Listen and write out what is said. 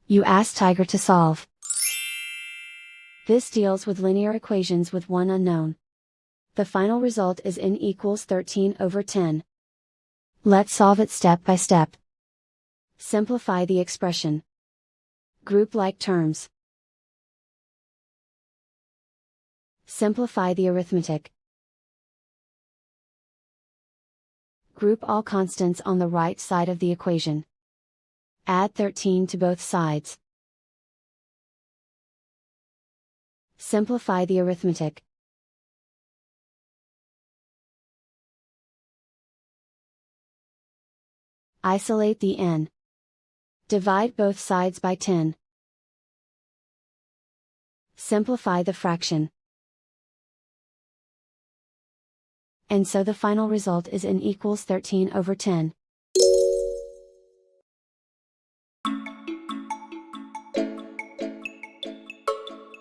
You ask Tiger to solve. This deals with linear equations with one unknown. The final result is n equals 13/10. Let's solve it step by step. Simplify the expression. Group like terms. Simplify the arithmetic. Group all constants on the right side of the equation. Add 13 to both sides. Simplify the arithmetic. Isolate the n. Divide both sides by 10. Simplify the fraction. And so the final result is n equals 13/10.